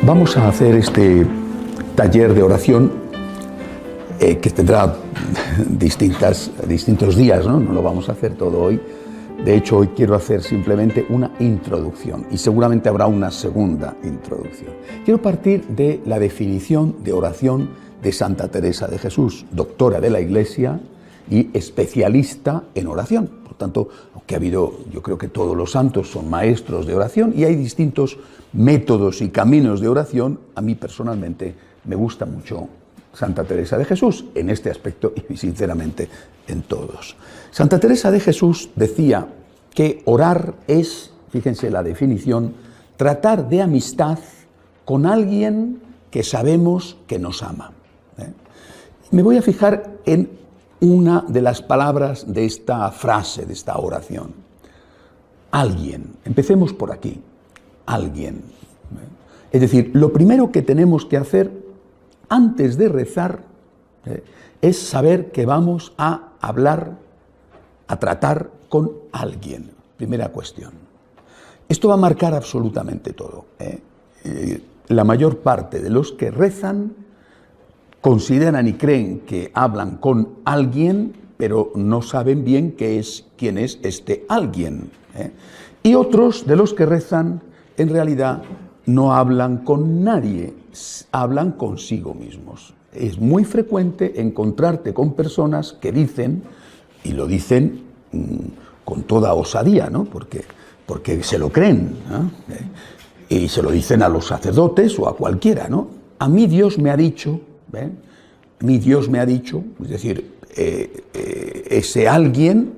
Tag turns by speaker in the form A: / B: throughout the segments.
A: Vamos a hacer este taller de oración que tendrá distintos días, ¿no? No lo vamos a hacer todo hoy. De hecho, hoy quiero hacer simplemente una introducción y seguramente habrá una segunda introducción. Quiero partir de la definición de oración de Santa Teresa de Jesús, doctora de la Iglesia y especialista en oración. Por tanto, aunque ha habido, yo creo que todos los santos son maestros de oración y hay distintos métodos y caminos de oración, a mí personalmente me gusta mucho Santa Teresa de Jesús en este aspecto y sinceramente en todos. Santa Teresa de Jesús decía que orar es, fíjense la definición, tratar de amistad con alguien que sabemos que nos ama. Me voy a fijar en una de las palabras de esta frase, de esta oración. Alguien. Empecemos por aquí. Alguien. Es decir, lo primero que tenemos que hacer antes de rezar es saber que vamos a hablar, a tratar con alguien. Primera cuestión. Esto va a marcar absolutamente todo. La mayor parte de los que rezan consideran y creen que hablan con alguien, pero no saben bien quién es este alguien. Y otros de los que rezan, en realidad, no hablan con nadie, hablan consigo mismos. Es muy frecuente encontrarte con personas que dicen, y lo dicen con toda osadía, ¿no? Porque se lo creen, ¿no? Y se lo dicen a los sacerdotes o a cualquiera, ¿no? A mí Dios me ha dicho, a mí Dios me ha dicho, es decir, ese alguien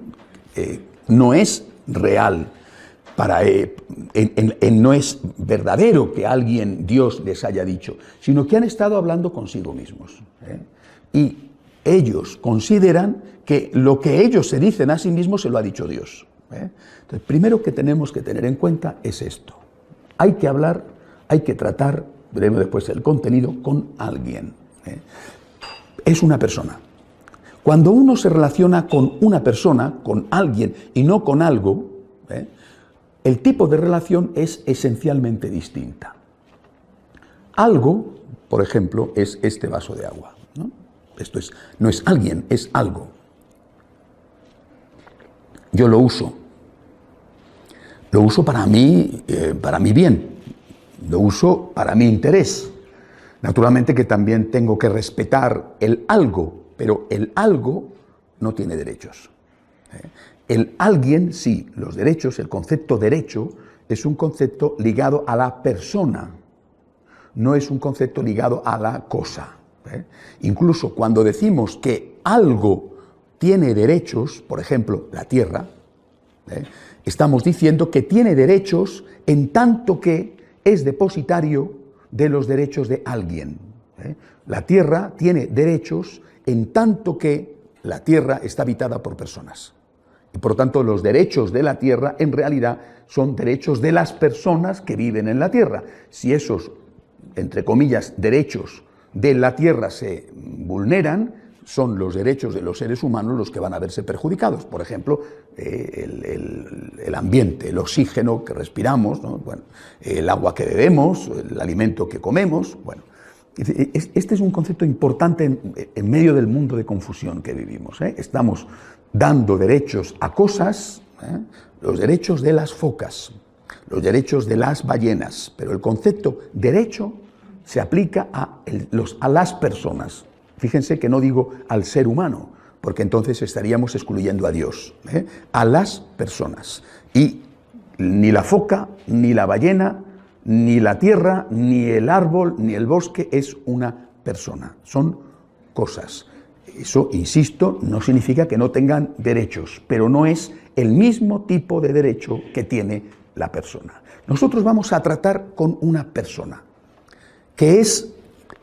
A: no es real. No es verdadero que alguien, Dios, les haya dicho, sino que han estado hablando consigo mismos. Y ellos consideran que lo que ellos se dicen a sí mismos se lo ha dicho Dios. Entonces, primero que tenemos que tener en cuenta es esto. Hay que hablar, hay que tratar, veremos después el contenido, con alguien. Es una persona. Cuando uno se relaciona con una persona, con alguien y no con algo, el tipo de relación es esencialmente distinta. Algo, por ejemplo, es este vaso de agua, ¿no? Esto no es alguien, es algo. Yo lo uso. Lo uso para mí bien. Lo uso para mi interés. Naturalmente que también tengo que respetar el algo, pero el algo no tiene derechos. El alguien, sí, los derechos, el concepto derecho es un concepto ligado a la persona, no es un concepto ligado a la cosa. Incluso cuando decimos que algo tiene derechos, por ejemplo, la tierra, estamos diciendo que tiene derechos en tanto que es depositario de los derechos de alguien. La tierra tiene derechos en tanto que la tierra está habitada por personas. Y por lo tanto, los derechos de la tierra en realidad son derechos de las personas que viven en la tierra. Si esos, entre comillas, derechos de la tierra se vulneran, son los derechos de los seres humanos los que van a verse perjudicados. Por ejemplo, el ambiente, el oxígeno que respiramos, ¿no? Bueno, el agua que bebemos, el alimento que comemos. Bueno, este es un concepto importante en medio del mundo de confusión que vivimos. Estamos dando derechos a cosas, los derechos de las focas, los derechos de las ballenas, pero el concepto derecho se aplica a las personas. Fíjense que no digo al ser humano, porque entonces estaríamos excluyendo a Dios, a las personas. Y ni la foca, ni la ballena, ni la tierra, ni el árbol, ni el bosque es una persona, son cosas. Eso, insisto, no significa que no tengan derechos, pero no es el mismo tipo de derecho que tiene la persona. Nosotros vamos a tratar con una persona, que es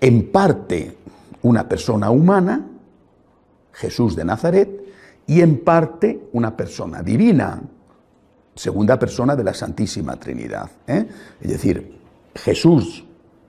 A: en parte una persona humana, Jesús de Nazaret, y en parte una persona divina, segunda persona de la Santísima Trinidad. Es decir,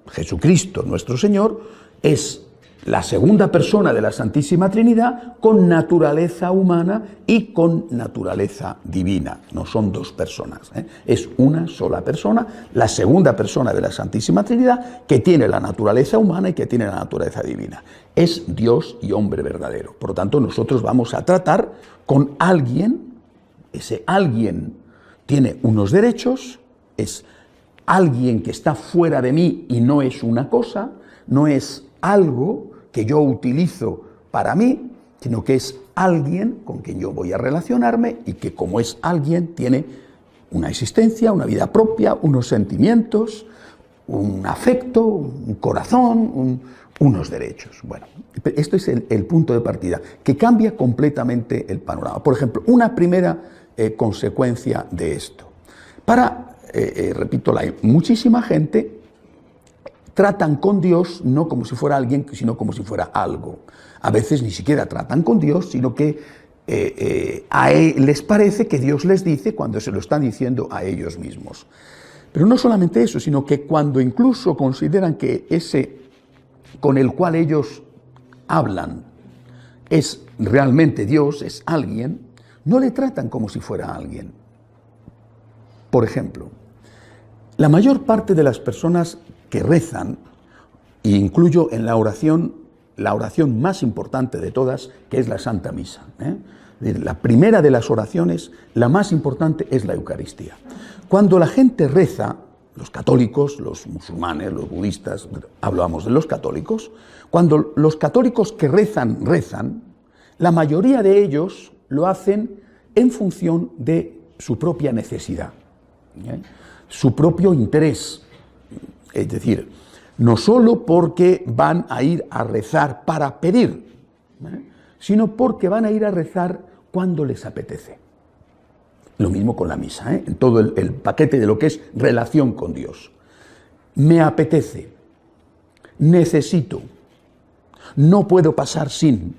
A: Jesucristo, nuestro Señor, es la segunda persona de la Santísima Trinidad con naturaleza humana y con naturaleza divina. No son dos personas, es una sola persona, la segunda persona de la Santísima Trinidad, que tiene la naturaleza humana y que tiene la naturaleza divina. Es Dios y hombre verdadero. Por lo tanto, nosotros vamos a tratar con alguien, ese alguien tiene unos derechos, es alguien que está fuera de mí y no es una cosa, no es algo que yo utilizo para mí, sino que es alguien con quien yo voy a relacionarme y que como es alguien tiene una existencia, una vida propia, unos sentimientos, un afecto, un corazón, unos derechos. Bueno, esto es el punto de partida, que cambia completamente el panorama. Por ejemplo, una primera consecuencia de esto. Repito, muchísima gente tratan con Dios no como si fuera alguien, sino como si fuera algo. A veces ni siquiera tratan con Dios, sino que les parece que Dios les dice cuando se lo están diciendo a ellos mismos. Pero no solamente eso, sino que cuando incluso consideran que ese con el cual ellos hablan es realmente Dios, es alguien, no le tratan como si fuera alguien. Por ejemplo, la mayor parte de las personas que rezan, e incluyo en la oración más importante de todas, que es la Santa Misa. La primera de las oraciones, la más importante, es la Eucaristía. Cuando la gente reza, los católicos, los musulmanes, los budistas, hablamos de los católicos, cuando los católicos que rezan, la mayoría de ellos lo hacen en función de su propia necesidad, su propio interés. Es decir, no solo porque van a ir a rezar para pedir, sino porque van a ir a rezar cuando les apetece. Lo mismo con la misa, en todo el paquete de lo que es relación con Dios. Me apetece, necesito, no puedo pasar sin.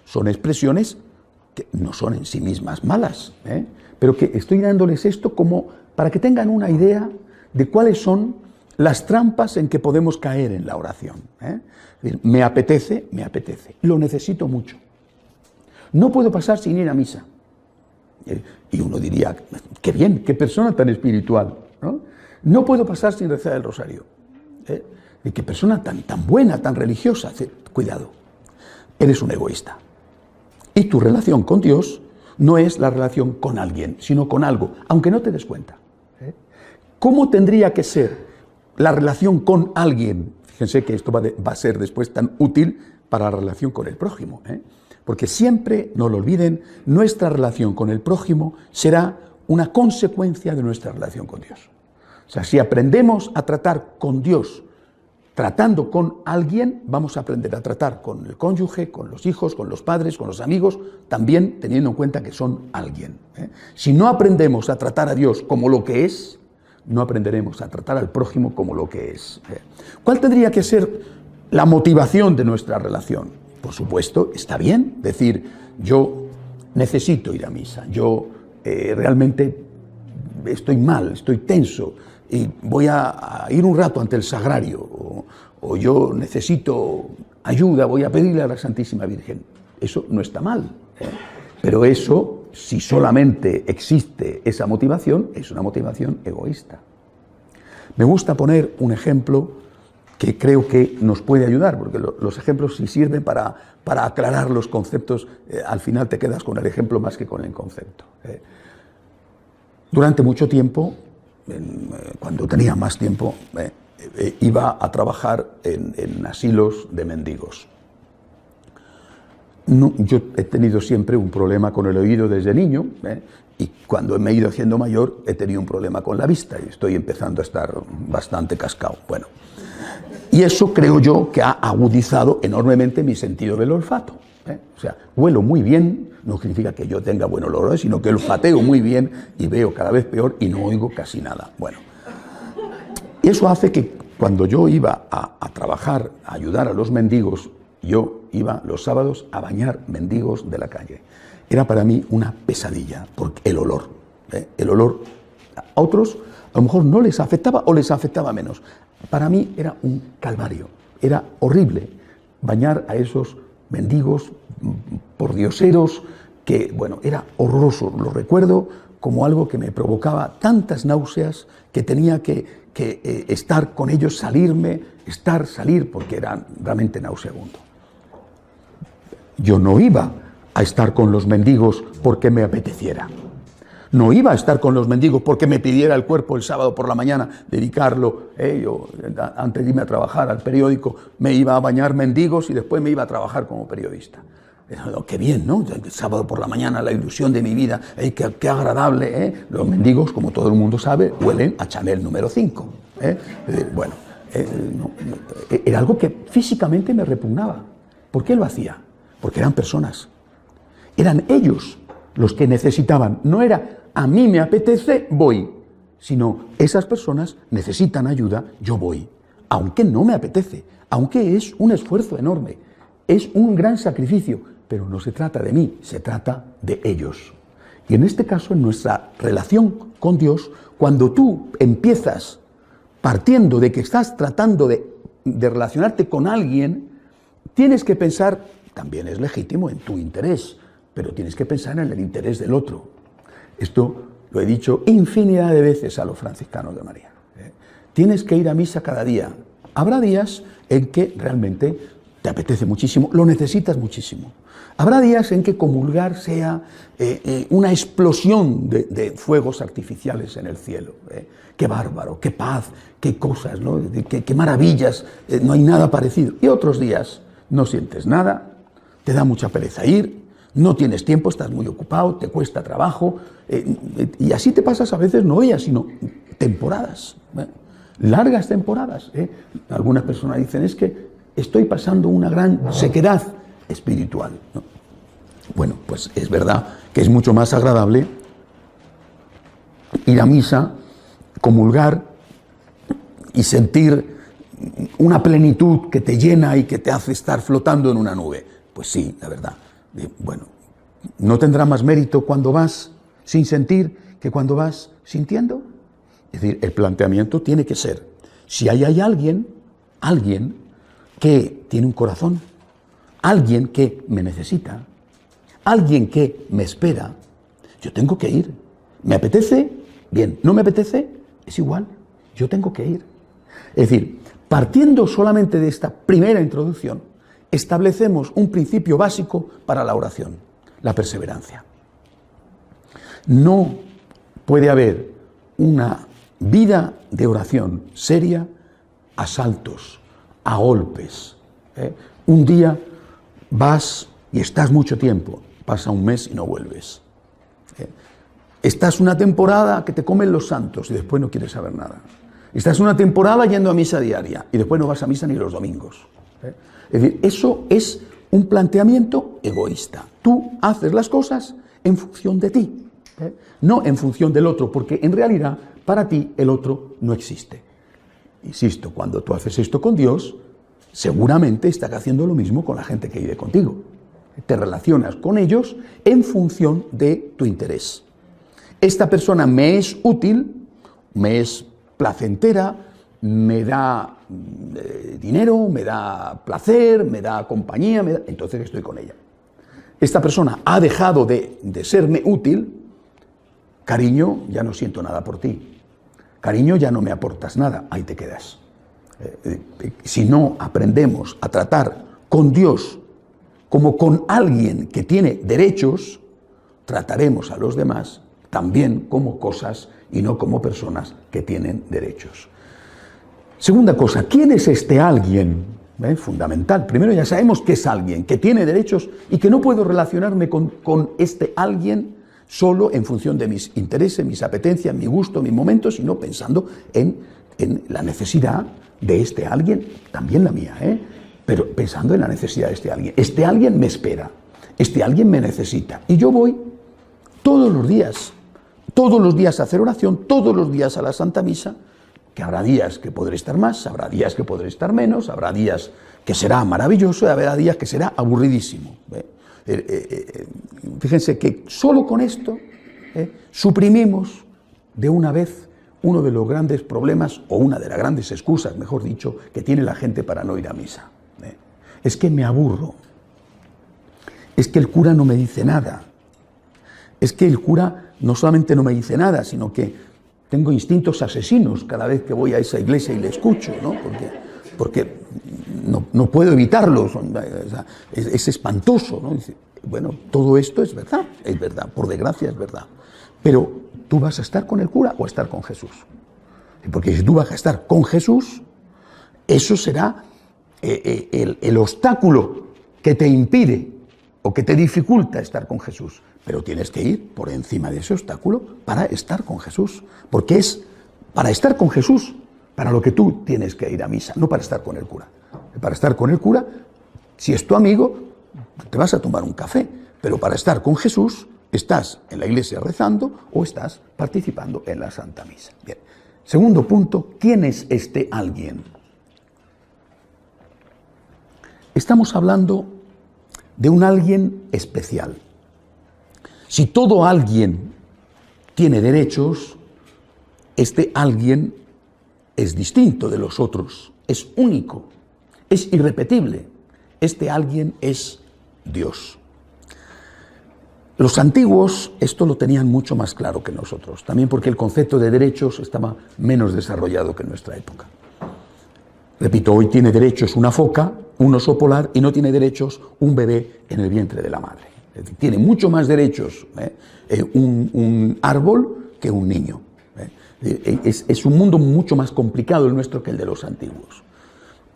A: Son expresiones que no son en sí mismas malas, pero que estoy dándoles esto como para que tengan una idea de cuáles son las trampas en que podemos caer en la oración. Es decir, me apetece, lo necesito mucho. No puedo pasar sin ir a misa. Y uno diría, qué bien, qué persona tan espiritual. No puedo pasar sin rezar el rosario. Y qué persona tan buena, tan religiosa. Cuidado, eres un egoísta. Y tu relación con Dios no es la relación con alguien, sino con algo, aunque no te des cuenta. ¿Cómo tendría que ser la relación con alguien? Fíjense que esto va a ser después tan útil para la relación con el prójimo, porque siempre, no lo olviden, nuestra relación con el prójimo será una consecuencia de nuestra relación con Dios. O sea, si aprendemos a tratar con Dios tratando con alguien, vamos a aprender a tratar con el cónyuge, con los hijos, con los padres, con los amigos, también teniendo en cuenta que son alguien. Si no aprendemos a tratar a Dios como lo que es, no aprenderemos a tratar al prójimo como lo que es. ¿Cuál tendría que ser la motivación de nuestra relación? Por supuesto, está bien decir, yo necesito ir a misa, yo realmente estoy mal, estoy tenso y voy a ir un rato ante el sagrario, o yo necesito ayuda, voy a pedirle a la Santísima Virgen. Eso no está mal, pero eso, si solamente existe esa motivación, es una motivación egoísta. Me gusta poner un ejemplo que creo que nos puede ayudar, porque los ejemplos sí sirven para aclarar los conceptos. Al final te quedas con el ejemplo más que con el concepto. Durante mucho tiempo, cuando tenía más tiempo, iba a trabajar en asilos de mendigos. No, yo he tenido siempre un problema con el oído desde niño, y cuando me he ido haciendo mayor he tenido un problema con la vista y estoy empezando a estar bastante cascado. Bueno, y eso creo yo que ha agudizado enormemente mi sentido del olfato. O sea, huelo muy bien, no significa que yo tenga buen olor, sino que olfateo muy bien y veo cada vez peor y no oigo casi nada. Bueno, y eso hace que cuando yo iba a trabajar, a ayudar a los mendigos, yo iba los sábados a bañar mendigos de la calle. Era para mí una pesadilla, porque el olor a otros a lo mejor no les afectaba o les afectaba menos. Para mí era un calvario, era horrible. bañar a esos mendigos pordioseros que, bueno, era horroroso. Lo recuerdo como algo que me provocaba tantas náuseas que tenía que estar con ellos, salir, porque era realmente nauseabundo. Yo no iba a estar con los mendigos porque me apeteciera. No iba a estar con los mendigos porque me pidiera el cuerpo el sábado por la mañana, dedicarlo, yo antes de irme a trabajar al periódico, me iba a bañar mendigos y después me iba a trabajar como periodista. Qué bien, ¿no? El sábado por la mañana, la ilusión de mi vida, qué agradable, ¿eh? Los mendigos, como todo el mundo sabe, huelen a Chanel número 5. Era algo que físicamente me repugnaba. ¿Por qué lo hacía? Porque eran personas. Eran ellos los que necesitaban. No era a mí me apetece, voy, sino esas personas necesitan ayuda, yo voy. Aunque no me apetece, aunque es un esfuerzo enorme, es un gran sacrificio, pero no se trata de mí, se trata de ellos. Y en este caso, en nuestra relación con Dios, cuando tú empiezas partiendo de que estás tratando de relacionarte con alguien, tienes que pensar, también es legítimo, en tu interés, pero tienes que pensar en el interés del otro. Esto lo he dicho infinidad de veces a los franciscanos de María. Tienes que ir a misa cada día. Habrá días en que realmente te apetece muchísimo, lo necesitas muchísimo. Habrá días en que comulgar sea una explosión de fuegos artificiales en el cielo. Qué bárbaro, qué paz, qué cosas, ¿no? Qué maravillas, no hay nada parecido. Y otros días no sientes nada, te da mucha pereza ir, no tienes tiempo, estás muy ocupado, te cuesta trabajo, y así te pasas a veces no días, sino temporadas, largas temporadas. Algunas personas dicen, es que estoy pasando una gran sequedad espiritual, ¿no? Bueno, pues es verdad que es mucho más agradable ir a misa, comulgar y sentir una plenitud que te llena y que te hace estar flotando en una nube. Pues sí, la verdad. Bueno, ¿no tendrá más mérito cuando vas sin sentir que cuando vas sintiendo? Es decir, el planteamiento tiene que ser, si hay alguien que tiene un corazón, alguien que me necesita, alguien que me espera, yo tengo que ir. ¿Me apetece? Bien. ¿No me apetece? Es igual, yo tengo que ir. Es decir, partiendo solamente de esta primera introducción, establecemos un principio básico para la oración, la perseverancia. No puede haber una vida de oración seria a saltos, a golpes. Un día vas y estás mucho tiempo, pasa un mes y no vuelves. Estás una temporada que te comen los santos y después no quieres saber nada. Estás una temporada yendo a misa diaria y después no vas a misa ni los domingos. Es decir, eso es un planteamiento egoísta. Tú haces las cosas en función de ti, no en función del otro, porque en realidad para ti el otro no existe. Insisto, cuando tú haces esto con Dios, seguramente estás haciendo lo mismo con la gente que vive contigo. Te relacionas con ellos en función de tu interés. Esta persona me es útil, me es placentera, me da dinero, me da placer, me da compañía, entonces estoy con ella. Esta persona ha dejado de serme útil, cariño, ya no siento nada por ti. Cariño, ya no me aportas nada, ahí te quedas. Si no aprendemos a tratar con Dios como con alguien que tiene derechos, trataremos a los demás también como cosas y no como personas que tienen derechos. Segunda cosa, ¿quién es este alguien? Fundamental. Primero ya sabemos que es alguien que tiene derechos y que no puedo relacionarme con este alguien solo en función de mis intereses, mis apetencias, mi gusto, mis momentos, sino pensando en la necesidad de este alguien, también la mía, pero pensando en la necesidad de este alguien. Este alguien me espera, este alguien me necesita y yo voy todos los días a hacer oración, todos los días a la Santa Misa, que habrá días que podré estar más, habrá días que podré estar menos, habrá días que será maravilloso y habrá días que será aburridísimo. Fíjense que solo con esto suprimimos de una vez uno de los grandes problemas, o una de las grandes excusas, mejor dicho, que tiene la gente para no ir a misa. es que me aburro, es que el cura no me dice nada, es que el cura no solamente no me dice nada, sino que tengo instintos asesinos cada vez que voy a esa iglesia y le escucho, ¿no? Porque no puedo evitarlo, es espantoso, ¿no? Bueno, todo esto es verdad, por desgracia es verdad. Pero tú vas a estar con el cura o a estar con Jesús. Porque si tú vas a estar con Jesús, eso será el obstáculo que te impide o que te dificulta estar con Jesús. Pero tienes que ir por encima de ese obstáculo para estar con Jesús. Porque es para estar con Jesús para lo que tú tienes que ir a misa, no para estar con el cura. Para estar con el cura, si es tu amigo, te vas a tomar un café. Pero para estar con Jesús, estás en la iglesia rezando o estás participando en la Santa Misa. Bien. Segundo punto, ¿quién es este alguien? Estamos hablando de un alguien especial. Si todo alguien tiene derechos, este alguien es distinto de los otros, es único, es irrepetible. Este alguien es Dios. Los antiguos esto lo tenían mucho más claro que nosotros, también porque el concepto de derechos estaba menos desarrollado que en nuestra época. Repito, hoy tiene derechos una foca, un oso polar, y no tiene derechos un bebé en el vientre de la madre. Es decir, tiene mucho más derechos un árbol que un niño. Es un mundo mucho más complicado el nuestro que el de los antiguos.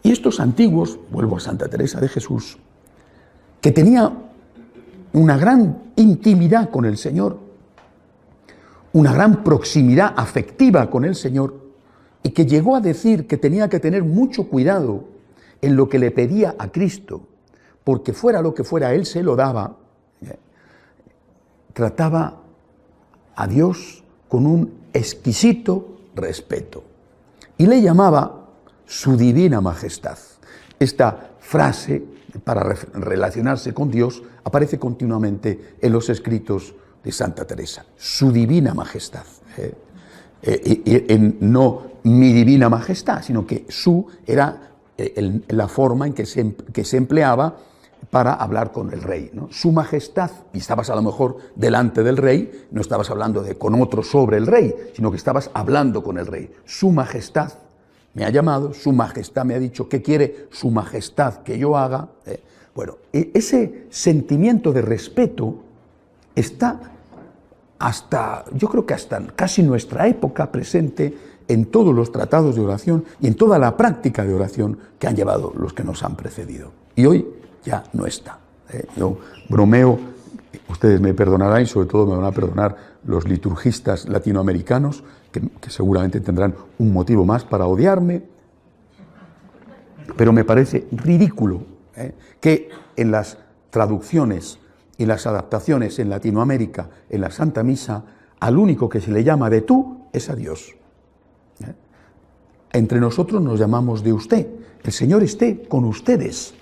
A: Y estos antiguos, vuelvo a Santa Teresa de Jesús, que tenía una gran intimidad con el Señor, una gran proximidad afectiva con el Señor, y que llegó a decir que tenía que tener mucho cuidado en lo que le pedía a Cristo, porque fuera lo que fuera, Él se lo daba, trataba a Dios con un exquisito respeto y le llamaba su divina majestad. Esta frase para relacionarse con Dios aparece continuamente en los escritos de Santa Teresa, su divina majestad. No mi divina majestad, sino que su era la forma en que se empleaba para hablar con el rey, ¿no? Su majestad, y estabas a lo mejor delante del rey, no estabas hablando con otro sobre el rey, sino que estabas hablando con el rey. Su majestad me ha llamado, su majestad me ha dicho, ¿qué quiere su majestad que yo haga? Bueno, ese sentimiento de respeto está yo creo que hasta casi nuestra época presente en todos los tratados de oración y en toda la práctica de oración que han llevado los que nos han precedido. Y hoy ya no está. Yo bromeo, ustedes me perdonarán y sobre todo me van a perdonar los liturgistas latinoamericanos, que seguramente tendrán un motivo más para odiarme, pero me parece ridículo que en las traducciones y las adaptaciones en Latinoamérica, en la Santa Misa, al único que se le llama de tú es a Dios. Entre nosotros nos llamamos de usted. El Señor esté con ustedes,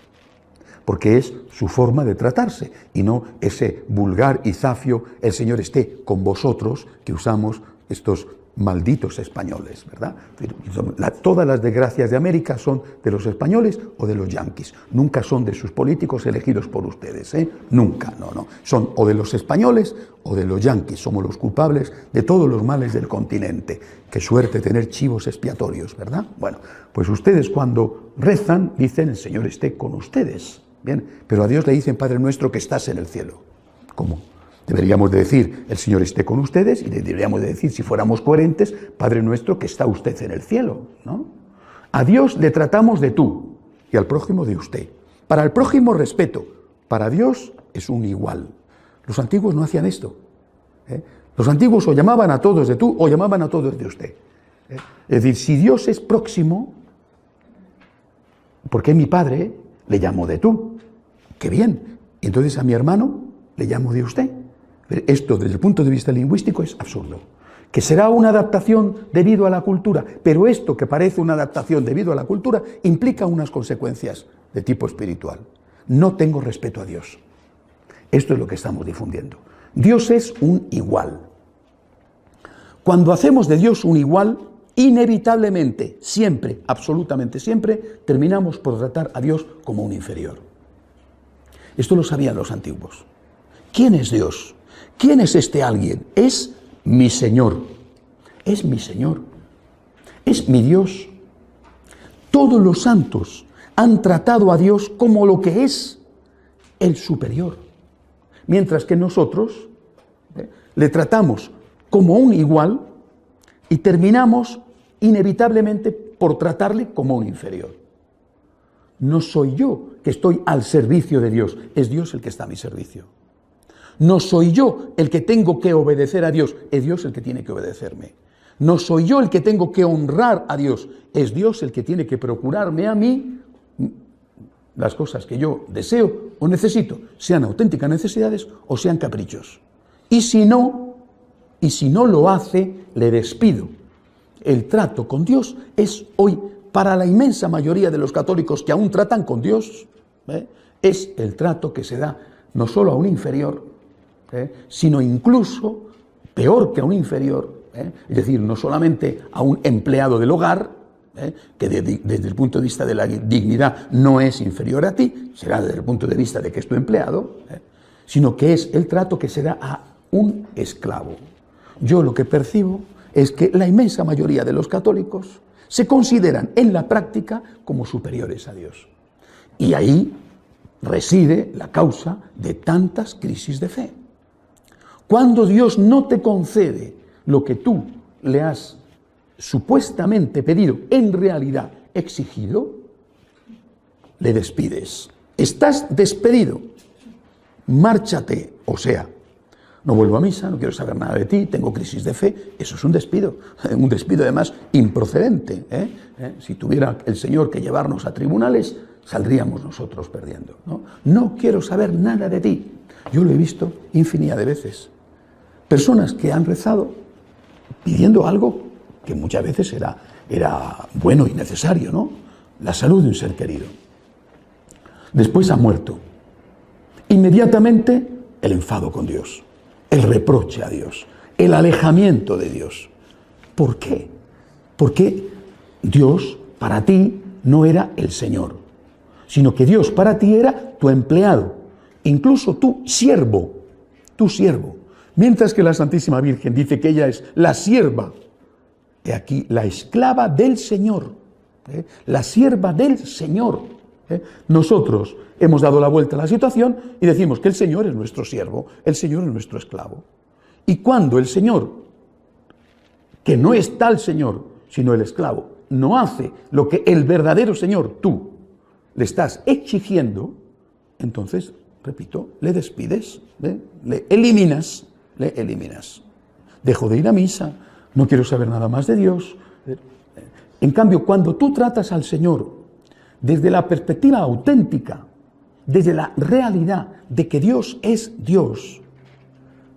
A: porque es su forma de tratarse, y no ese vulgar y zafio, el Señor esté con vosotros, que usamos estos malditos españoles, ¿verdad? Todas las desgracias de América son de los españoles o de los yanquis, nunca son de sus políticos elegidos por ustedes, nunca, no. Son o de los españoles o de los yanquis, somos los culpables de todos los males del continente. Qué suerte tener chivos expiatorios, ¿verdad? Bueno, pues ustedes cuando rezan dicen el Señor esté con ustedes, bien, pero a Dios le dicen Padre nuestro que estás en el cielo. ¿Cómo? Deberíamos de decir, el Señor esté con ustedes, y deberíamos de decir, si fuéramos coherentes, Padre nuestro que está usted en el cielo, ¿no? A Dios le tratamos de tú y al prójimo de usted. Para el prójimo respeto, para Dios es un igual. Los antiguos no hacían esto. Los antiguos o llamaban a todos de tú o llamaban a todos de usted. Es decir, si Dios es próximo, ¿por qué mi padre le llamo de tú? ¡Qué bien! Entonces a mi hermano le llamo de usted. Esto, desde el punto de vista lingüístico, es absurdo. Que será una adaptación debido a la cultura, pero esto que parece una adaptación debido a la cultura implica unas consecuencias de tipo espiritual. No tengo respeto a Dios. Esto es lo que estamos difundiendo. Dios es un igual. Cuando hacemos de Dios un igual, inevitablemente, siempre, absolutamente siempre, terminamos por tratar a Dios como un inferior. Esto lo sabían los antiguos. ¿Quién es Dios? ¿Quién es este alguien? Es mi Señor. Es mi Señor. Es mi Dios. Todos los santos han tratado a Dios como lo que es el superior. Mientras que nosotros le tratamos como un igual y terminamos inevitablemente por tratarle como un inferior. No soy yo que estoy al servicio de Dios, es Dios el que está a mi servicio. No soy yo el que tengo que obedecer a Dios, es Dios el que tiene que obedecerme. No soy yo el que tengo que honrar a Dios, es Dios el que tiene que procurarme a mí las cosas que yo deseo o necesito, sean auténticas necesidades o sean caprichos. Y si no lo hace, le despido. El trato con Dios es hoy, para la inmensa mayoría de los católicos que aún tratan con Dios, es el trato que se da no solo a un inferior, sino incluso peor que a un inferior, es decir, no solamente a un empleado del hogar, que desde el punto de vista de la dignidad no es inferior a ti, será desde el punto de vista de que es tu empleado, sino que es el trato que se da a un esclavo. Yo lo que percibo es que la inmensa mayoría de los católicos se consideran en la práctica como superiores a Dios. Y ahí reside la causa de tantas crisis de fe. Cuando Dios no te concede lo que tú le has supuestamente pedido, en realidad exigido, le despides. Estás despedido. Márchate, o sea, no vuelvo a misa, no quiero saber nada de ti, tengo crisis de fe. Eso es un despido además improcedente. Si tuviera el Señor que llevarnos a tribunales, saldríamos nosotros perdiendo. No quiero saber nada de ti. Yo lo he visto infinidad de veces. Personas que han rezado pidiendo algo que muchas veces era bueno y necesario, ¿no? La salud de un ser querido. Después ha muerto. Inmediatamente el enfado con Dios, el reproche a Dios, el alejamiento de Dios. ¿Por qué? Porque Dios para ti no era el Señor, sino que Dios para ti era tu empleado, incluso tu siervo. Mientras que la Santísima Virgen dice que ella es la sierva, he aquí la esclava del Señor, la sierva del Señor. Nosotros hemos dado la vuelta a la situación y decimos que el Señor es nuestro siervo, el Señor es nuestro esclavo. Y cuando el Señor, que no es tal Señor, sino el esclavo, no hace lo que el verdadero Señor, tú, le estás exigiendo, entonces, repito, le despides, le eliminas. Dejo de ir a misa, no quiero saber nada más de Dios. En cambio, cuando tú tratas al Señor desde la perspectiva auténtica, desde la realidad de que Dios es Dios,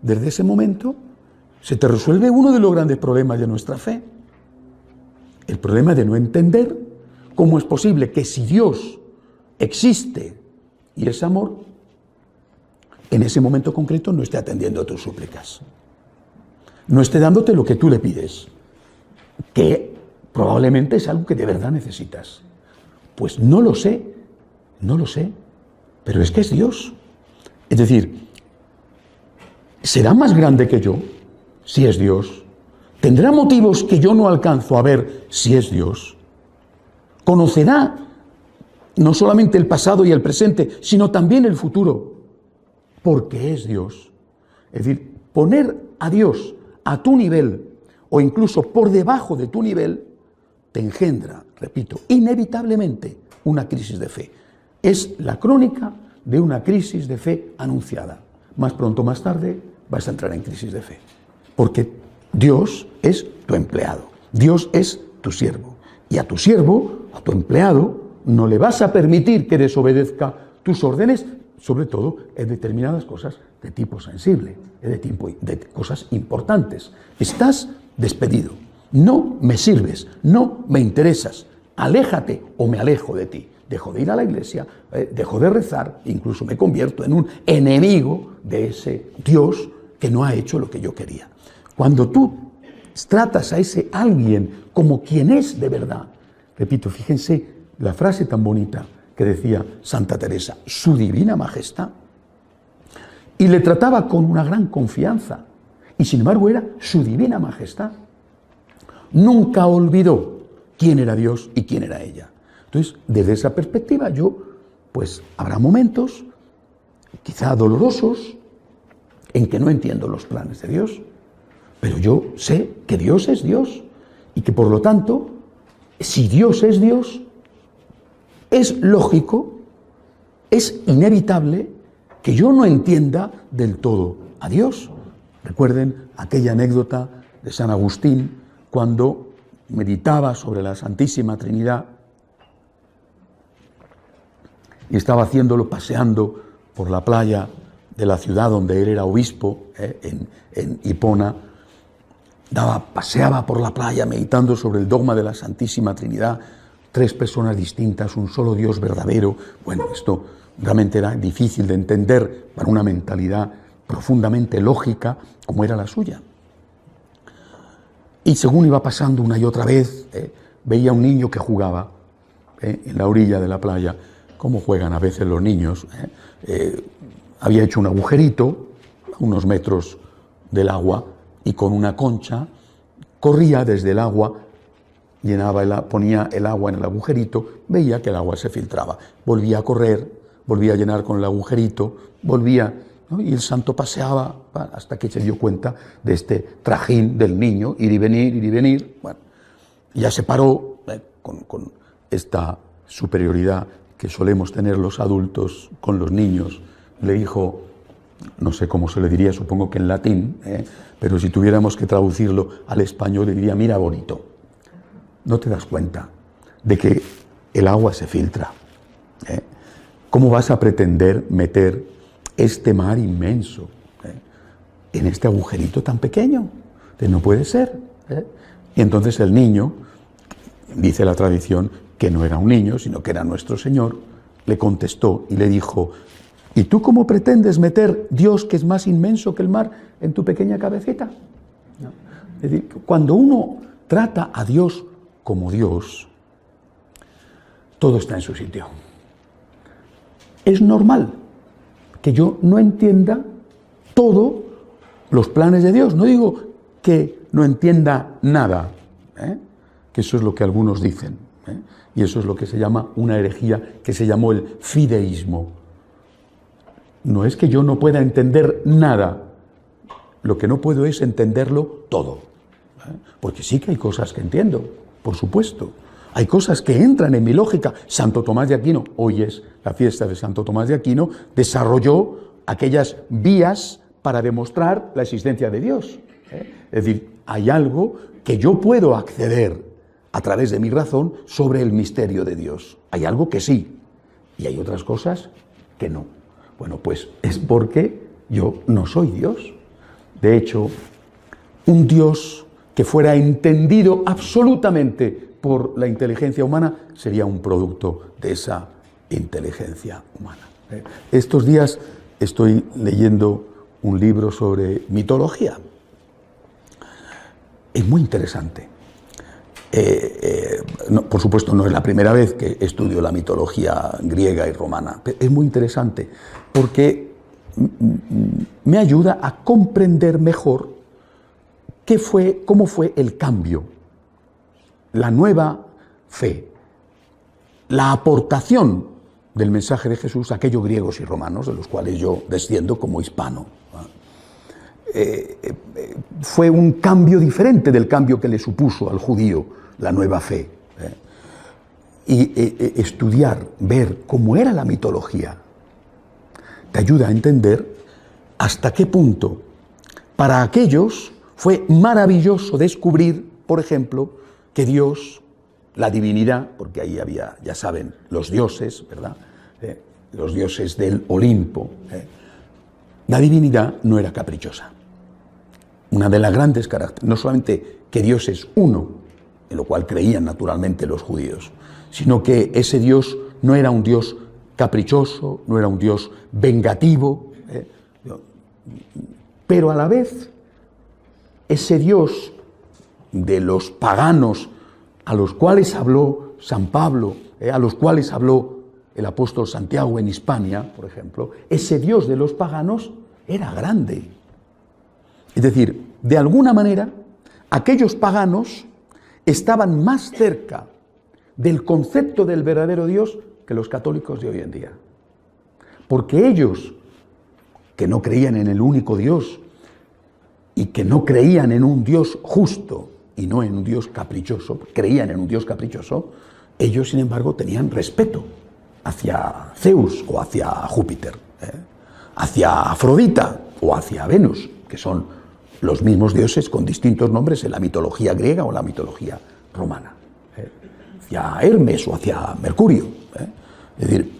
A: desde ese momento se te resuelve uno de los grandes problemas de nuestra fe. El problema de no entender cómo es posible que si Dios existe y es amor, en ese momento concreto no esté atendiendo a tus súplicas, no esté dándote lo que tú le pides, que probablemente es algo que de verdad necesitas. Pues no lo sé, pero es que es Dios. Es decir, ¿será más grande que yo si es Dios? ¿Tendrá motivos que yo no alcanzo a ver si es Dios? ¿Conocerá no solamente el pasado y el presente, sino también el futuro? Porque es Dios. Es decir, poner a Dios a tu nivel o incluso por debajo de tu nivel te engendra, repito, inevitablemente una crisis de fe. Es la crónica de una crisis de fe anunciada. Más pronto o más tarde vas a entrar en crisis de fe. Porque Dios es tu empleado, Dios es tu siervo. Y a tu siervo, a tu empleado, no le vas a permitir que desobedezca tus órdenes, sobre todo en determinadas cosas de tipo sensible, de cosas importantes. Estás despedido. No me sirves, no me interesas. Aléjate o me alejo de ti. Dejo de ir a la iglesia, dejo de rezar, incluso me convierto en un enemigo de ese Dios que no ha hecho lo que yo quería. Cuando tú tratas a ese alguien como quien es de verdad. Repito, fíjense la frase tan bonita que decía Santa Teresa, su divina majestad. Y le trataba con una gran confianza. Y sin embargo era su divina majestad. Nunca olvidó quién era Dios y quién era ella. Entonces, desde esa perspectiva, pues habrá momentos, quizá dolorosos, en que no entiendo los planes de Dios. Pero yo sé que Dios es Dios y que por lo tanto, si Dios es Dios, es lógico, es inevitable que yo no entienda del todo a Dios. Recuerden aquella anécdota de San Agustín cuando meditaba sobre la Santísima Trinidad y estaba haciéndolo paseando por la playa de la ciudad donde él era obispo, en Hipona. Paseaba por la playa meditando sobre el dogma de la Santísima Trinidad, 3 personas distintas, un solo Dios verdadero. Bueno, esto realmente era difícil de entender para una mentalidad profundamente lógica como era la suya. Y según iba pasando una y otra vez, veía a un niño que jugaba en la orilla de la playa, como juegan a veces los niños. Había hecho un agujerito a unos metros del agua y con una concha corría desde el agua, ponía el agua en el agujerito, veía que el agua se filtraba, volvía a correr, volvía a llenar con el agujerito, volvía, ¿no? Y el santo paseaba hasta que se dio cuenta de este trajín del niño, ir y venir. Bueno, ya se paró con esta superioridad que solemos tener los adultos con los niños. Le dijo, no sé cómo se le diría, supongo que en latín, pero si tuviéramos que traducirlo al español le diría, mira bonito, ¿no te das cuenta de que el agua se filtra? ¿Cómo vas a pretender meter este mar inmenso en este agujerito tan pequeño? No puede ser. Y entonces el niño, dice la tradición, que no era un niño, sino que era nuestro Señor, le contestó y le dijo, ¿y tú cómo pretendes meter Dios, que es más inmenso que el mar, en tu pequeña cabecita? ¿No? Es decir, cuando uno trata a Dios como Dios, todo está en su sitio. Es normal que yo no entienda todos los planes de Dios. No digo que no entienda nada, que eso es lo que algunos dicen, y eso es lo que se llama una herejía que se llamó el fideísmo. No es que yo no pueda entender nada, lo que no puedo es entenderlo todo. Porque sí que hay cosas que entiendo, por supuesto. Hay cosas que entran en mi lógica. Santo Tomás de Aquino, hoy es la fiesta de Santo Tomás de Aquino, desarrolló aquellas vías para demostrar la existencia de Dios. Es decir, hay algo que yo puedo acceder a través de mi razón sobre el misterio de Dios. Hay algo que sí, y hay otras cosas que no. Bueno, pues es porque yo no soy Dios. De hecho, un Dios que fuera entendido absolutamente por la inteligencia humana sería un producto de esa inteligencia humana. Estos días estoy leyendo un libro sobre mitología. Es muy interesante. Por supuesto, no es la primera vez que estudio la mitología griega y romana, pero es muy interesante porque me ayuda a comprender mejor cómo fue el cambio, la nueva fe, la aportación del mensaje de Jesús a aquellos griegos y romanos, de los cuales yo desciendo como hispano. Fue un cambio diferente del cambio que le supuso al judío la nueva fe. Y estudiar, ver cómo era la mitología, te ayuda a entender hasta qué punto para aquellos fue maravilloso descubrir, por ejemplo, que Dios, la divinidad, porque ahí había, ya saben, los dioses, ¿verdad? Los dioses del Olimpo. La divinidad no era caprichosa. Una de las grandes características, no solamente que Dios es uno, en lo cual creían naturalmente los judíos, sino que ese Dios no era un Dios caprichoso, no era un Dios vengativo, pero a la vez ese Dios de los paganos a los cuales habló San Pablo, a los cuales habló el apóstol Santiago en Hispania, por ejemplo, ese Dios de los paganos era grande. Es decir, de alguna manera, aquellos paganos estaban más cerca del concepto del verdadero Dios que los católicos de hoy en día. Porque ellos, que no creían en el único Dios y que no creían en un Dios justo y no en un Dios caprichoso, creían en un Dios caprichoso, ellos, sin embargo, tenían respeto hacia Zeus o hacia Júpiter, hacia Afrodita o hacia Venus, que son los mismos dioses con distintos nombres en la mitología griega o la mitología romana, hacia Hermes o hacia Mercurio. Es decir,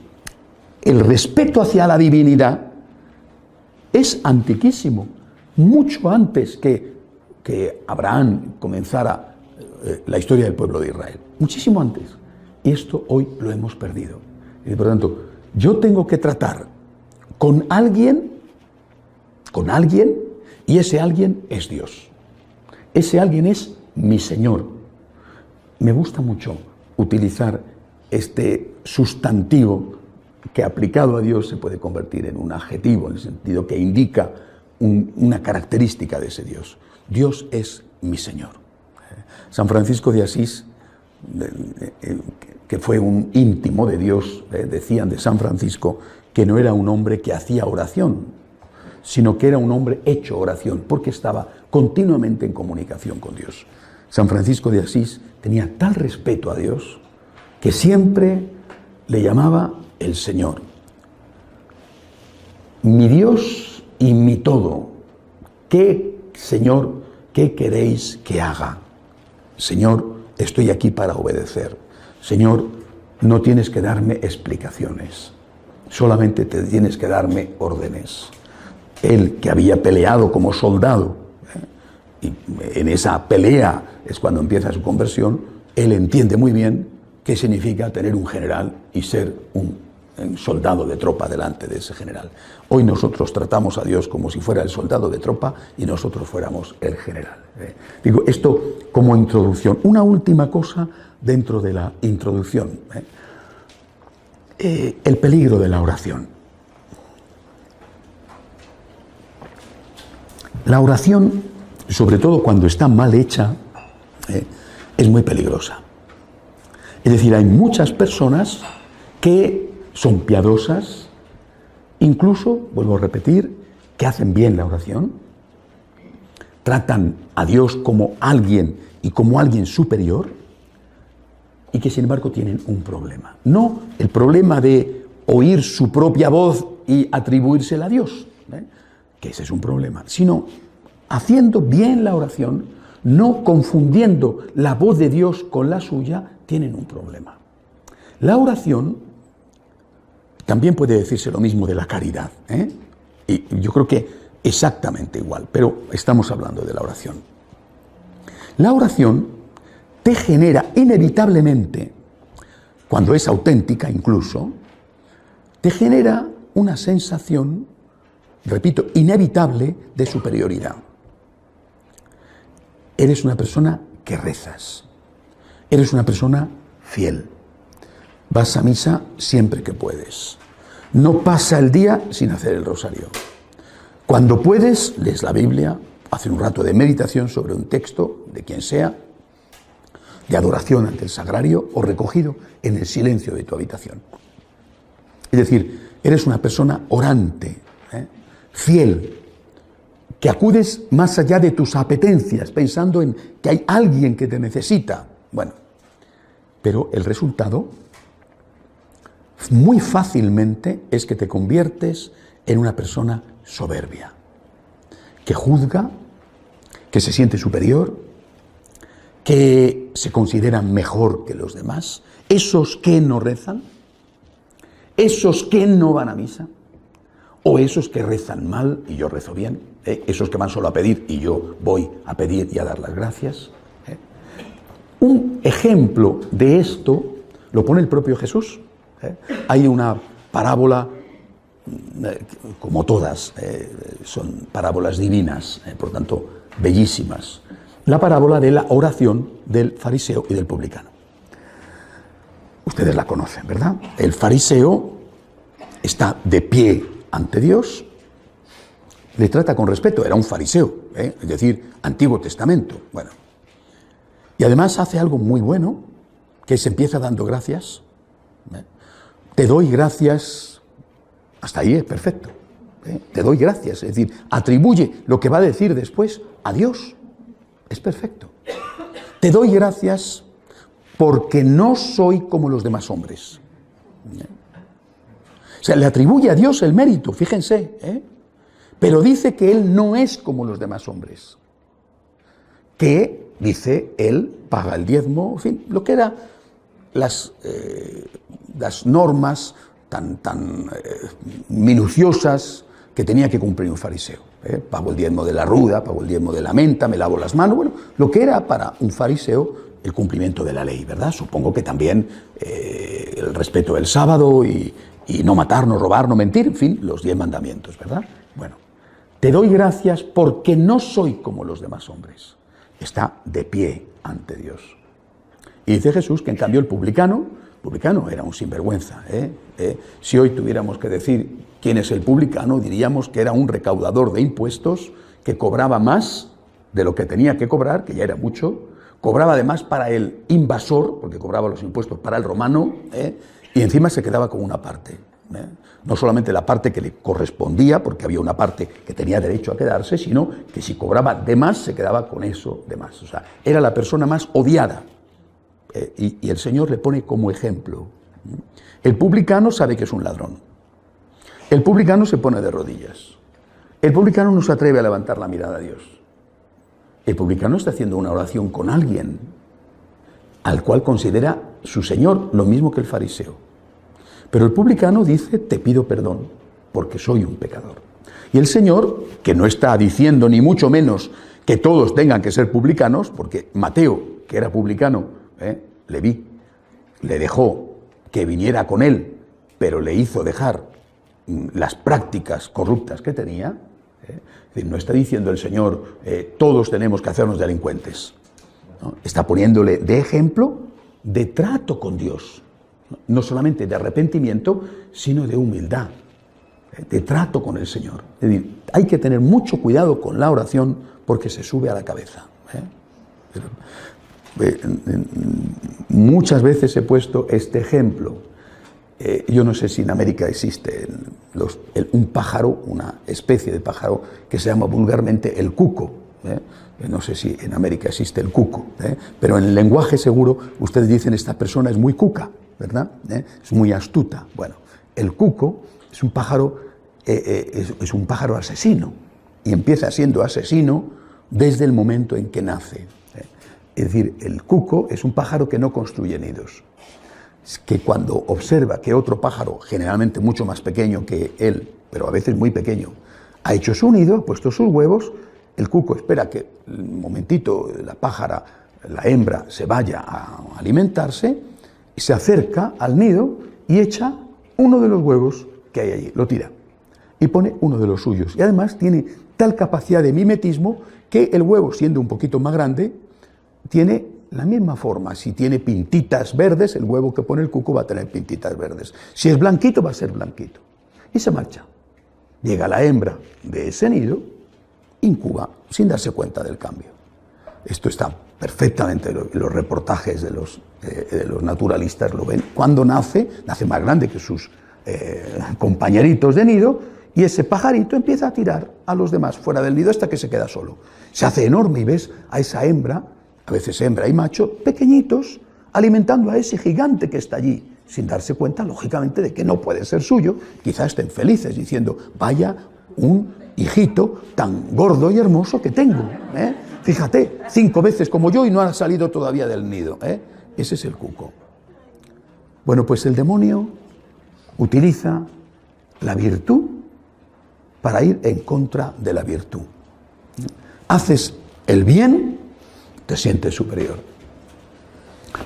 A: el respeto hacia la divinidad es antiquísimo, mucho antes que Abraham comenzara la historia del pueblo de Israel, muchísimo antes. Y esto hoy lo hemos perdido. Y por lo tanto, yo tengo que tratar con alguien, y ese alguien es Dios. Ese alguien es mi Señor. Me gusta mucho utilizar este sustantivo que aplicado a Dios se puede convertir en un adjetivo, en el sentido que indica una característica de ese Dios. Dios es mi Señor. San Francisco de Asís, que fue un íntimo de Dios, decían de San Francisco que no era un hombre que hacía oración, sino que era un hombre hecho oración, porque estaba continuamente en comunicación con Dios. San Francisco de Asís tenía tal respeto a Dios que siempre le llamaba el Señor. Mi Dios y mi todo. ¿Qué, Señor, qué queréis que haga? Señor, estoy aquí para obedecer. Señor, no tienes que darme explicaciones, solamente te tienes que darme órdenes. Él, que había peleado como soldado, y en esa pelea es cuando empieza su conversión, él entiende muy bien qué significa tener un general y ser un soldado de tropa delante de ese general. Hoy nosotros tratamos a Dios como si fuera el soldado de tropa y nosotros fuéramos el general. Digo esto como introducción. Una última cosa dentro de la introducción. El peligro de la oración. La oración, sobre todo cuando está mal hecha, es muy peligrosa. Es decir, hay muchas personas que son piadosas, incluso, vuelvo a repetir, que hacen bien la oración, tratan a Dios como alguien y como alguien superior, y que sin embargo tienen un problema. No el problema de oír su propia voz y atribuírsela a Dios, que ese es un problema, sino haciendo bien la oración, no confundiendo la voz de Dios con la suya, tienen un problema. La oración también puede decirse lo mismo de la caridad, y yo creo que exactamente igual, pero estamos hablando de la oración. La oración te genera inevitablemente, cuando es auténtica incluso, te genera una sensación, repito, inevitable de superioridad. Eres una persona que rezas, eres una persona fiel, vas a misa siempre que puedes, no pasa el día sin hacer el rosario. Cuando puedes, lees la Biblia, haces un rato de meditación sobre un texto de quien sea, de adoración ante el sagrario o recogido en el silencio de tu habitación. Es decir, eres una persona orante, fiel, que acudes más allá de tus apetencias, pensando en que hay alguien que te necesita. Bueno, pero el resultado muy fácilmente es que te conviertes en una persona soberbia, que juzga, que se siente superior, que se considera mejor que los demás, esos que no rezan, esos que no van a misa, o esos que rezan mal y yo rezo bien, esos que van solo a pedir y yo voy a pedir y a dar las gracias. Un ejemplo de esto lo pone el propio Jesús. Hay una parábola, como todas, son parábolas divinas, por tanto, bellísimas. la parábola de la oración del fariseo y del publicano. Ustedes la conocen, ¿verdad? El fariseo está de pie ante Dios, le trata con respeto, era un fariseo, es decir, Antiguo Testamento. Bueno, y además hace algo muy bueno, que se empieza dando gracias. Te doy gracias, hasta ahí es perfecto. Te doy gracias, es decir, atribuye lo que va a decir después a Dios. Es perfecto. Te doy gracias porque no soy como los demás hombres. O sea, le atribuye a Dios el mérito, fíjense, pero dice que él no es como los demás hombres. Que, dice, él paga el diezmo, en fin, lo que eran las normas tan minuciosas que tenía que cumplir un fariseo. Pago el diezmo de la ruda, pago el diezmo de la menta, me lavo las manos. Bueno, lo que era para un fariseo el cumplimiento de la ley, ¿verdad? Supongo que también el respeto del sábado y no matar, no robar, no mentir, en fin, los 10 mandamientos, ¿verdad? Bueno, te doy gracias porque no soy como los demás hombres. Está de pie ante Dios. Y dice Jesús que en cambio el publicano era un sinvergüenza. Si hoy tuviéramos que decir quién es el publicano, diríamos que era un recaudador de impuestos que cobraba más de lo que tenía que cobrar, que ya era mucho, cobraba además para el invasor, porque cobraba los impuestos para el romano, y encima se quedaba con una parte. No solamente la parte que le correspondía, porque había una parte que tenía derecho a quedarse, sino que si cobraba de más, se quedaba con eso de más. O sea, era la persona más odiada. Y el Señor le pone como ejemplo. El publicano sabe que es un ladrón. El publicano se pone de rodillas. El publicano no se atreve a levantar la mirada a Dios. El publicano está haciendo una oración con alguien al cual considera su Señor lo mismo que el fariseo. Pero el publicano dice, te pido perdón porque soy un pecador. Y el Señor, que no está diciendo ni mucho menos que todos tengan que ser publicanos, porque Mateo, que era publicano, Leví, le dejó que viniera con él, pero le hizo dejar las prácticas corruptas que tenía. Es decir, no está diciendo el Señor, todos tenemos que hacernos delincuentes. ¿No? Está poniéndole de ejemplo de trato con Dios. No solamente de arrepentimiento, sino de humildad, de trato con el Señor. Es decir, hay que tener mucho cuidado con la oración porque se sube a la cabeza. Muchas veces he puesto este ejemplo. Yo no sé si en América existe un pájaro, una especie de pájaro que se llama vulgarmente el cuco. No sé si en América existe el cuco, pero en el lenguaje seguro ustedes dicen esta persona es muy cuca, ¿verdad? Es muy astuta. Bueno, el cuco es un pájaro, es un pájaro asesino y empieza siendo asesino desde el momento en que nace. Es decir, el cuco es un pájaro que no construye nidos. Es que cuando observa que otro pájaro, generalmente mucho más pequeño que él, pero a veces muy pequeño, ha hecho su nido, ha puesto sus huevos, el cuco espera que un momentito la pájara, la hembra, se vaya a alimentarse, y se acerca al nido y echa uno de los huevos que hay allí, lo tira, y pone uno de los suyos. Y además tiene tal capacidad de mimetismo que el huevo, siendo un poquito más grande, tiene la misma forma. Si tiene pintitas verdes, el huevo que pone el cuco va a tener pintitas verdes. Si es blanquito, va a ser blanquito. Y se marcha. Llega la hembra de ese nido, incuba, sin darse cuenta del cambio. Esto está perfectamente, los reportajes de los naturalistas lo ven. Cuando nace más grande que sus compañeritos de nido, y ese pajarito empieza a tirar a los demás fuera del nido hasta que se queda solo. Se hace enorme y ves a esa hembra, a veces hembra y macho, pequeñitos, alimentando a ese gigante que está allí, sin darse cuenta, lógicamente, de que no puede ser suyo. Quizás estén felices diciendo, vaya un hijito tan gordo y hermoso que tengo. Fíjate, 5 veces como yo y no ha salido todavía del nido. Ese es el cuco. Bueno, pues el demonio utiliza la virtud para ir en contra de la virtud. Haces el bien, te sientes superior.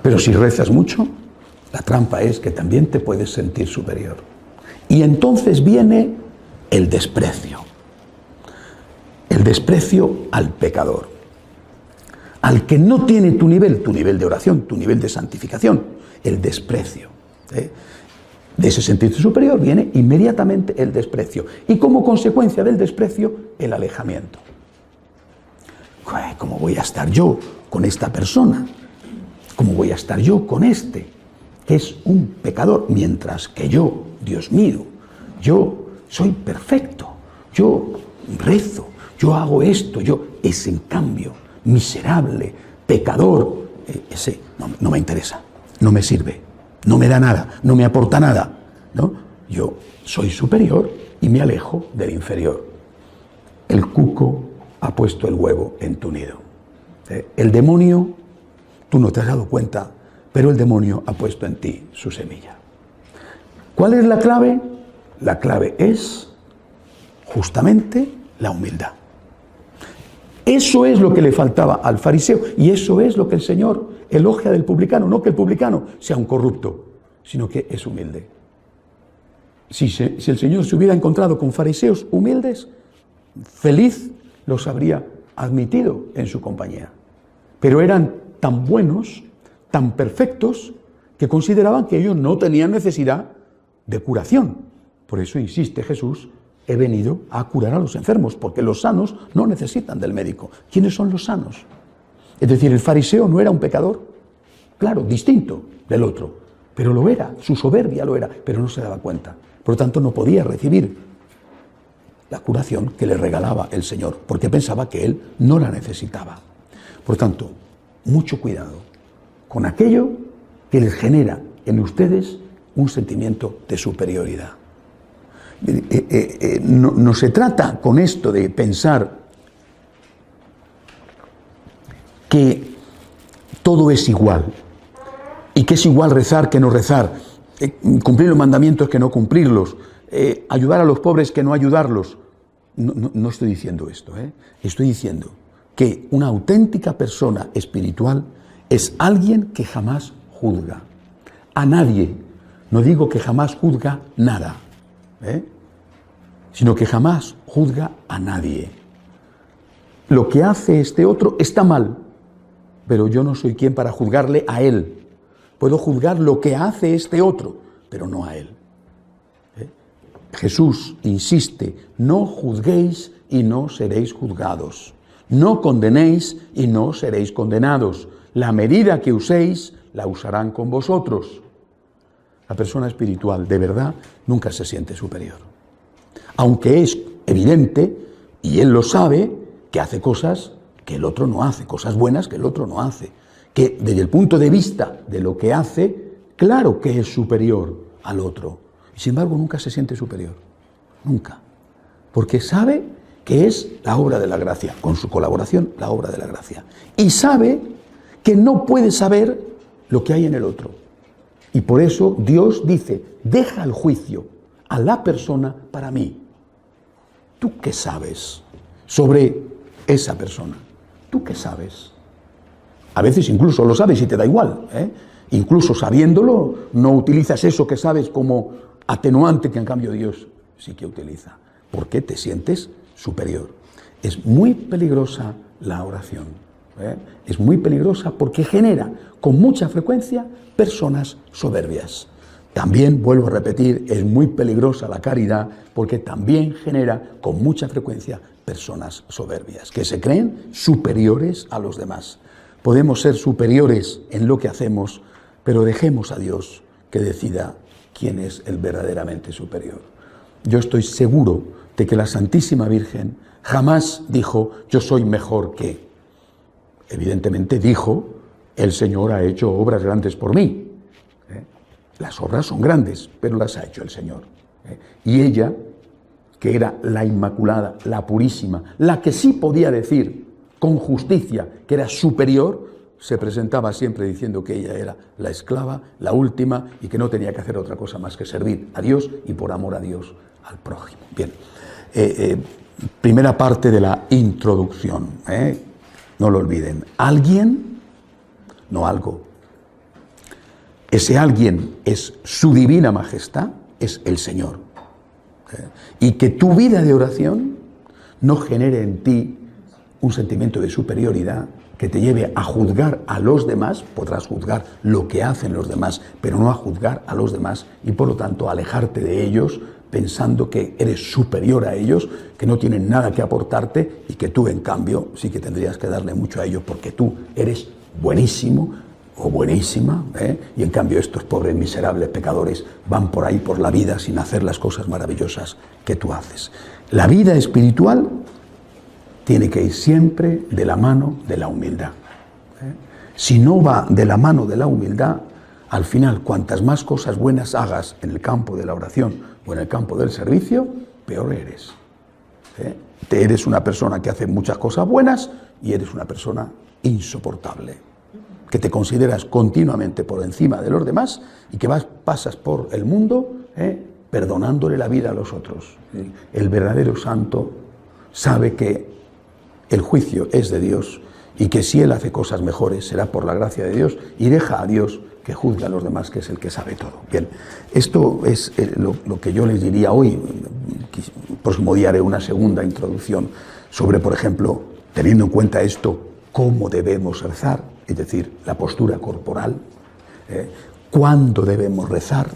A: Pero si rezas mucho, la trampa es que también te puedes sentir superior. Y entonces viene el desprecio. El desprecio al pecador. al que no tiene tu nivel de oración, tu nivel de santificación, el desprecio. De ese sentirse superior viene inmediatamente el desprecio. Y como consecuencia del desprecio, el alejamiento. ¿Cómo voy a estar yo con esta persona? ¿Cómo voy a estar yo con este, que es un pecador? Mientras que yo, Dios mío, yo soy perfecto, yo rezo, yo hago esto, es en cambio miserable, pecador, ese no me interesa, no me sirve, no me da nada, no me aporta nada, ¿no? Yo soy superior y me alejo del inferior. El cuco ha puesto el huevo en tu nido. El demonio, tú no te has dado cuenta, pero el demonio ha puesto en ti su semilla. ¿Cuál es la clave? La clave es justamente la humildad. Eso es lo que le faltaba al fariseo y eso es lo que el Señor elogia del publicano. No que el publicano sea un corrupto, sino que es humilde. Si el Señor se hubiera encontrado con fariseos humildes, feliz los habría admitido en su compañía. Pero eran tan buenos, tan perfectos, que consideraban que ellos no tenían necesidad de curación. Por eso insiste Jesús: he venido a curar a los enfermos, porque los sanos no necesitan del médico. ¿Quiénes son los sanos? Es decir, el fariseo no era un pecador, claro, distinto del otro, pero lo era, su soberbia lo era, pero no se daba cuenta. Por lo tanto, no podía recibir la curación que le regalaba el Señor, porque pensaba que él no la necesitaba. Por tanto, mucho cuidado con aquello que les genera en ustedes un sentimiento de superioridad. No se trata con esto de pensar que todo es igual y que es igual rezar que no rezar, cumplir los mandamientos que no cumplirlos, ayudar a los pobres que no ayudarlos. No estoy diciendo esto, estoy diciendo que una auténtica persona espiritual es alguien que jamás juzga a nadie. No digo que jamás juzga nada, sino que jamás juzga a nadie. Lo que hace este otro está mal, pero yo no soy quien para juzgarle a él. Puedo juzgar lo que hace este otro, pero no a él. Jesús insiste: no juzguéis y no seréis juzgados. No condenéis y no seréis condenados. La medida que uséis, la usarán con vosotros. La persona espiritual, de verdad, nunca se siente superior. Aunque es evidente, y él lo sabe, que hace cosas que el otro no hace, cosas buenas que el otro no hace. Que desde el punto de vista de lo que hace, claro que es superior al otro. Sin embargo, nunca se siente superior. Nunca. Porque sabe que es la obra de la gracia, con su colaboración, la obra de la gracia. Y sabe que no puede saber lo que hay en el otro. Y por eso Dios dice: deja el juicio a la persona para mí. ¿Tú qué sabes sobre esa persona? ¿Tú qué sabes? A veces incluso lo sabes y te da igual, Incluso sabiéndolo, no utilizas eso que sabes como atenuante que en cambio Dios sí que utiliza. ¿Por qué te sientes superior? Es muy peligrosa la oración. Es muy peligrosa porque genera con mucha frecuencia personas soberbias. También, vuelvo a repetir, es muy peligrosa la caridad porque también genera con mucha frecuencia personas soberbias, que se creen superiores a los demás. Podemos ser superiores en lo que hacemos, pero dejemos a Dios que decida quién es el verdaderamente superior. Yo estoy seguro de que la Santísima Virgen jamás dijo: yo soy mejor que. Evidentemente dijo: el Señor ha hecho obras grandes por mí. Las obras son grandes, pero las ha hecho el Señor. Y ella, que era la Inmaculada, la Purísima, la que sí podía decir con justicia que era superior, se presentaba siempre diciendo que ella era la esclava, la última, y que no tenía que hacer otra cosa más que servir a Dios y por amor a Dios al prójimo. Bien, primera parte de la introducción, no lo olviden. Alguien, no algo. Ese alguien es su divina majestad, es el Señor. Y que tu vida de oración no genere en ti un sentimiento de superioridad que te lleve a juzgar a los demás, podrás juzgar lo que hacen los demás, pero no a juzgar a los demás y por lo tanto alejarte de ellos pensando que eres superior a ellos, que no tienen nada que aportarte y que tú en cambio sí que tendrías que darle mucho a ellos porque tú eres buenísimo o buenísima, y en cambio estos pobres miserables pecadores van por ahí por la vida sin hacer las cosas maravillosas que tú haces. La vida espiritual tiene que ir siempre de la mano de la humildad. Si no va de la mano de la humildad, al final, cuantas más cosas buenas hagas en el campo de la oración o en el campo del servicio, peor eres. Eres una persona que hace muchas cosas buenas y eres una persona insoportable, que te consideras continuamente por encima de los demás y que pasas por el mundo perdonándole la vida a los otros. El verdadero santo sabe que el juicio es de Dios y que si él hace cosas mejores será por la gracia de Dios y deja a Dios que juzgue a los demás, que es el que sabe todo. Bien, esto es lo que yo les diría hoy. El próximo día haré una segunda introducción sobre, por ejemplo, teniendo en cuenta esto, cómo debemos rezar, es decir, la postura corporal, cuándo debemos rezar,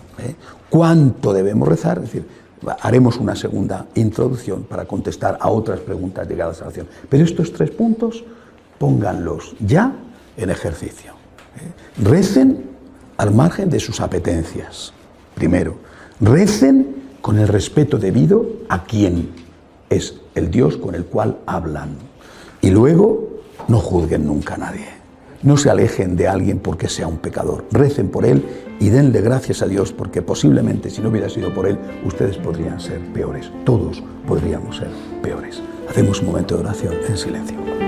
A: cuánto debemos rezar, es decir, haremos una segunda introducción para contestar a otras preguntas ligadas a la oración. Pero estos 3 puntos, pónganlos ya en ejercicio. Recen al margen de sus apetencias. Primero, recen con el respeto debido a quien es el Dios con el cual hablan. Y luego, no juzguen nunca a nadie. No se alejen de alguien porque sea un pecador. Recen por él y denle gracias a Dios porque posiblemente si no hubiera sido por él, ustedes podrían ser peores. Todos podríamos ser peores. Hacemos un momento de oración en silencio.